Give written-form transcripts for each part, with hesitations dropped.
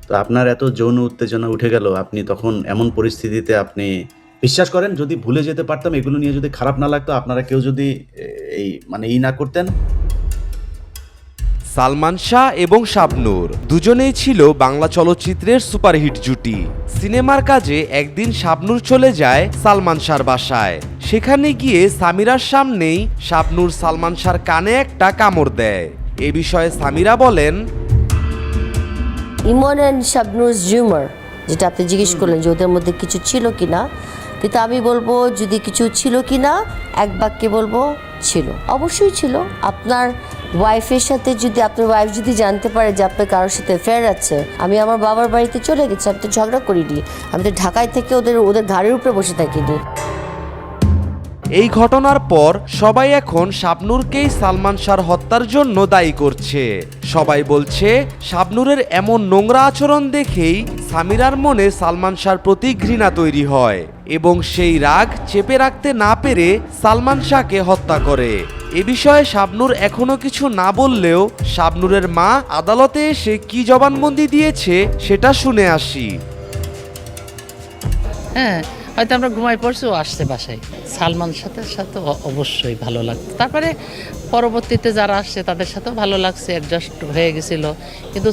তো আপনার এত যৌন উত্তেজনা উঠে গেল, আপনি তখন এমন পরিস্থিতিতে আপনি বিশ্বাস করেন যদি ভুলে যেতে পারতাম, এগুলো নিয়ে যদি খারাপ না লাগতো, আপনারা কেউ যদি এই মানে না করতেন। সালমান শাহ এবং শাবনূর দুজনেই ছিল বাংলা চলচ্চিত্রের সুপারহিট জুটি। সিনেমার কাজে একদিন শাবনূর চলে যায় সালমান শাহর বাসায়। সেখানে গিয়ে সামিরার সামনেই শাবনূর সালমান শাহর কানে একটা কামড় দেয়। এ বিষয়ে সামিরা বলেন, ইমন অ্যান্ড শাবনুর's রিউমার, যেটা আপনি জিজ্ঞেস করলেন যে ওদের মধ্যে কিছু ছিল কিনা, কিন্তু আমি বলবো যদি কিছু ছিল কিনা এক বাক্যে বলবো ছিল, অবশ্যই ছিল। আপনার ওয়াইফের সাথে যদি আপনার ওয়াইফ যদি জানতে পারে যে আপনার কারোর সাথে অ্যাফেয়ার আছে, আমি আমার বাবার বাড়িতে চলে গেছি, আমি তো ঝগড়া করিনি, আমি তো ঢাকায় থেকে ওদের ঘাড়ের উপরে বসে থাকিনি। এই ঘটনার পর সবাই এখন শাবনূরকেই সালমান শাহর হত্যার জন্য দায়ী করছে। সবাই বলছে শাবনূরের এমন নোংরা আচরণ দেখেই সামিরার মনে সালমান শাহর প্রতি ঘৃণা তৈরি হয় এবং সেই রাগ চেপে রাখতে না পেরে সালমান শাহকে হত্যা করে। এ বিষয়ে শাবনূর এখনো কিছু না বললেও শাবনূরের মা আদালতে এসে কি জবানবন্দি দিয়েছে সেটা শুনে আসি। হ্যাঁ, হয়তো আমরা ঘুমাই পড়ছি, ও আসছে বাসায়। সালমান সাথে অবশ্যই ভালো লাগতো। তারপরে পরবর্তীতে যারা আসছে তাদের সাথেও ভালো লাগছে, অ্যাডজাস্ট হয়ে গেছিলো, কিন্তু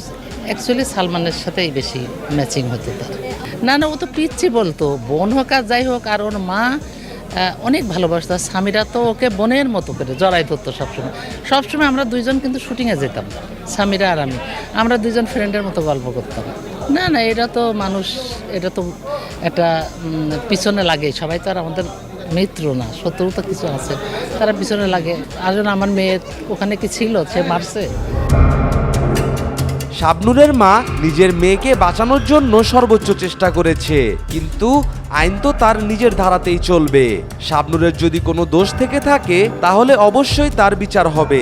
অ্যাকচুয়ালি সালমানের সাথেই বেশি ম্যাচিং হতো তার। না ও তো পিচ্ছি বলতো, বোন হোক আর যাই হোক, আর ওর মা অনেক ভালোবাসতো। সামিরা তো ওকে বোনের মতো করে জড়াই ধরতো সবসময়। আমরা দুইজন কিন্তু শুটিংয়ে যেতাম, সামিরা আর আমরা দুইজন ফ্রেন্ডের মতো গল্প করতাম। না এটা তো মানুষ, এটা তো একটা পিছনে লাগে। সবাই তো আর আমাদের মিত্র না, শত্রু তো কিছু আছে, তারা পিছনে লাগে। আর আমার মেয়ে ওখানে কি ছিল, সে মারছে। শাবনূরের মা নিজের মেয়েকে বাঁচানোর জন্য সর্বোচ্চ চেষ্টা করেছে, কিন্তু আইন তো তার নিজের ধারাতেই চলবে। শাবনূরের যদি কোনো দোষ থেকে থাকে তাহলে অবশ্যই তার বিচার হবে।